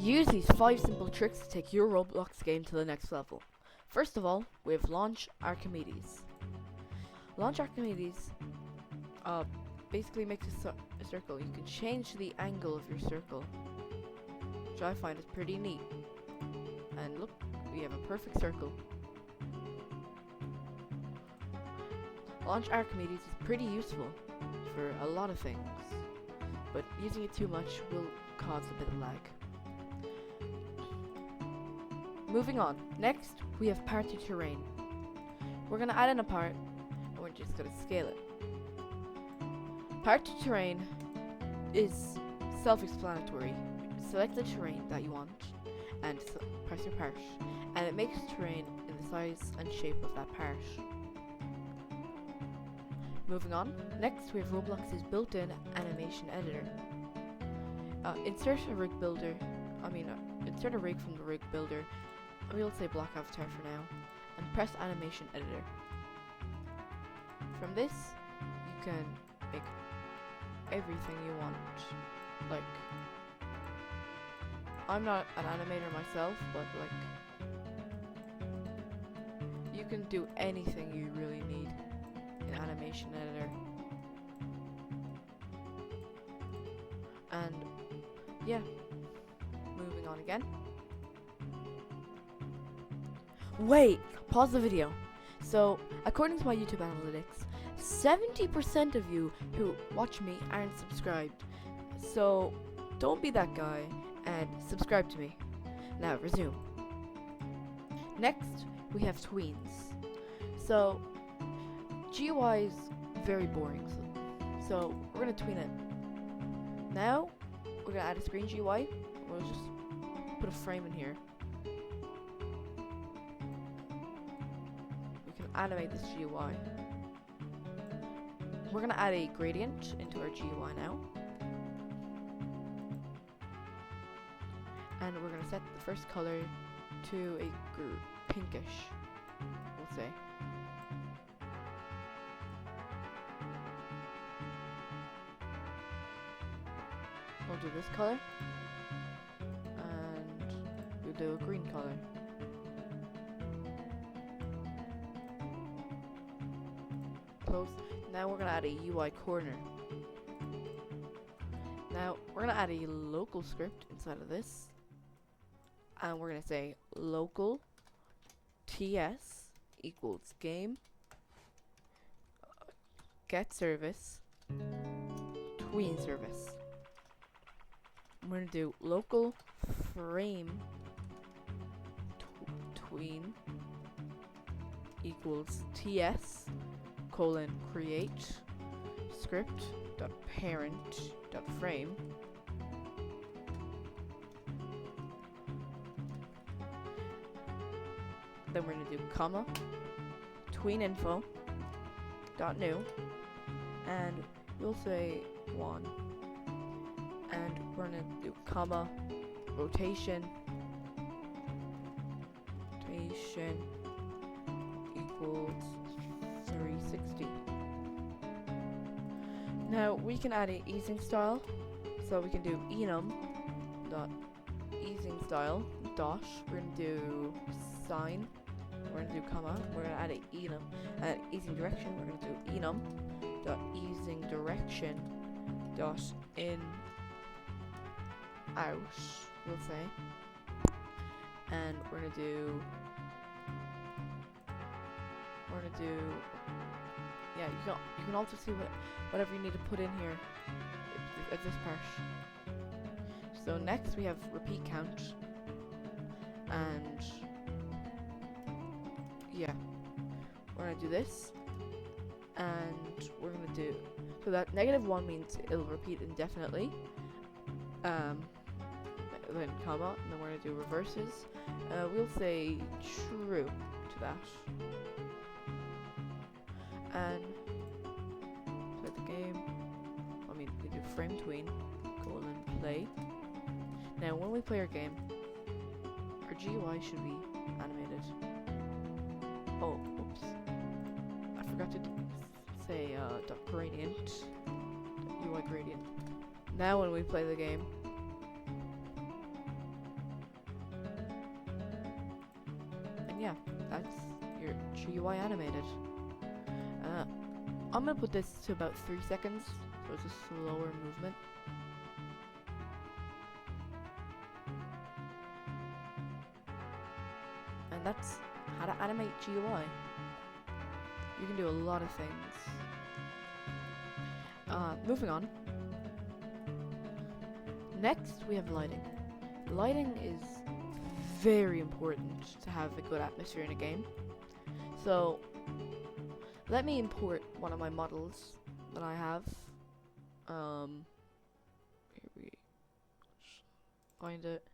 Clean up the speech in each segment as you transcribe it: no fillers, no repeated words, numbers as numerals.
Use these 5 simple tricks to take your Roblox game to the next level. First of all, we have Launch Archimedes. Launch Archimedes basically makes a circle. You can change the angle of your circle, which I find is pretty neat. And look, we have a perfect circle. Launch Archimedes is pretty useful for a lot of things, but using it too much will cause a bit of lag. Moving on. Next, we have Party Terrain. We're going to add in a part, and we're just going to scale it. Party Terrain is self-explanatory. Select the terrain that you want, and press your part, and it makes terrain in the size and shape of that part. Moving on. Next, we have Roblox's built-in animation editor. Insert a rig from the rig builder. We'll say block avatar for now, and press animation editor. From this, you can make everything you want. Like, I'm not an animator myself, but like, you can do anything you really need in animation editor. And yeah, moving on again. Wait, pause the video. So, according to my YouTube analytics, 70% of you who watch me aren't subscribed. So, don't be that guy and subscribe to me. Now, resume. Next, we have tweens. So, GUI is very boring. So, we're going to tween it. Now, we're going to add a screen GUI. We'll just put a frame in here. Animate this GUI. We're going to add a gradient into our GUI now. And we're going to set the first color to a pinkish, we'll say. We'll do this color. And we'll do a green color. Close. Now we're going to add a UI corner. Now we're going to add a local script inside of this. And we're going to say local TS equals game get service tween service. We're going to do local frame tween equals TS :create script dot parent dot frame then we're going to do comma tween info dot new, and we'll say 1, and we're going to do comma rotation equals 360. Now we can add a easing style, so we can do enum dot easing style dot, we're going to do sign, we're going to do comma, we're going to add a enum easing direction, we're going to do enum dot easing direction dot in out, we'll say, and we're going to do yeah, you can also see whatever you need to put in here at this part. So next we have repeat count, and yeah, we're gonna do this, and we're gonna do so that -1 means it'll repeat indefinitely, then comma, and then we're gonna do reverses. We'll say true to that. And play the game. We do frame tween, play. Now when we play our game, our GUI should be animated. Oh, oops. I forgot to say dot gradient, UI gradient. Now when we play the game, yeah, that's your GUI animated. I'm gonna put this to about 3 seconds, so it's a slower movement. And that's how to animate GUI. You can do a lot of things. Moving on. Next, we have lighting. Lighting is very important to have a good atmosphere in a game. So, let me import one of my models that I have. Here we find it.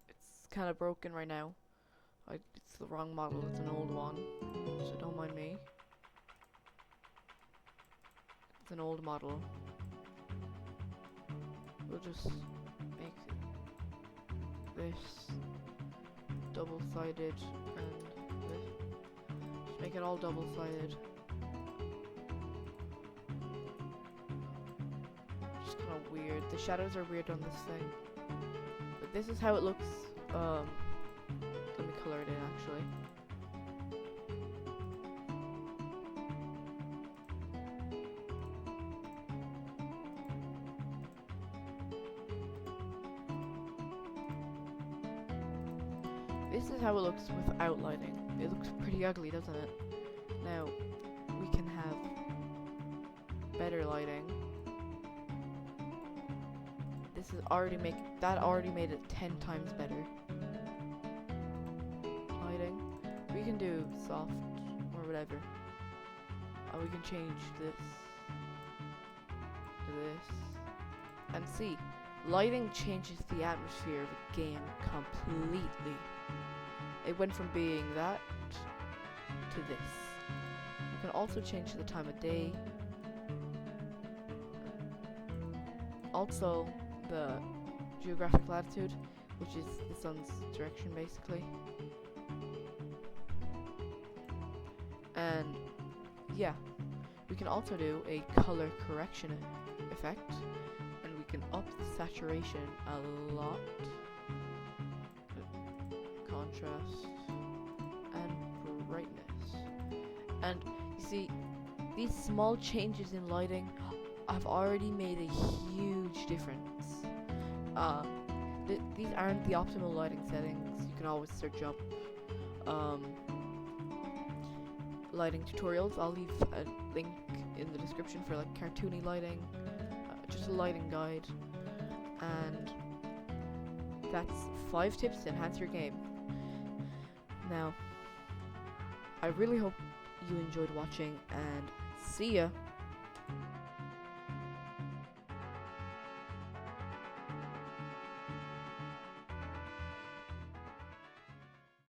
It's kind of broken right now. It's the wrong model, it's an old one, so don't mind me. It's an old model. We'll just make this double-sided and this. Just make it all double-sided. Just kind of weird. The shadows are weird on this thing. But this is how it looks. Let me color it in actually. This is how it looks without lighting. It looks pretty ugly, doesn't it? Now, we can have better lighting. This is already already made it 10 times better. Lighting. We can do soft or whatever. We can change this to this. And see, lighting changes the atmosphere of a game completely. It went from being that to this. You can also change the time of day. Also, the geographic latitude, which is the sun's direction basically. And yeah, we can also do a color correction effect, and we can up the saturation a lot, contrast, and brightness. And you see, these small changes in lighting have already made a huge difference. These aren't the optimal lighting settings. You can always search up lighting tutorials. I'll leave a link in the description for like cartoony lighting, just a lighting guide, and that's 5 tips to enhance your game. Now, I really hope you enjoyed watching, and see ya!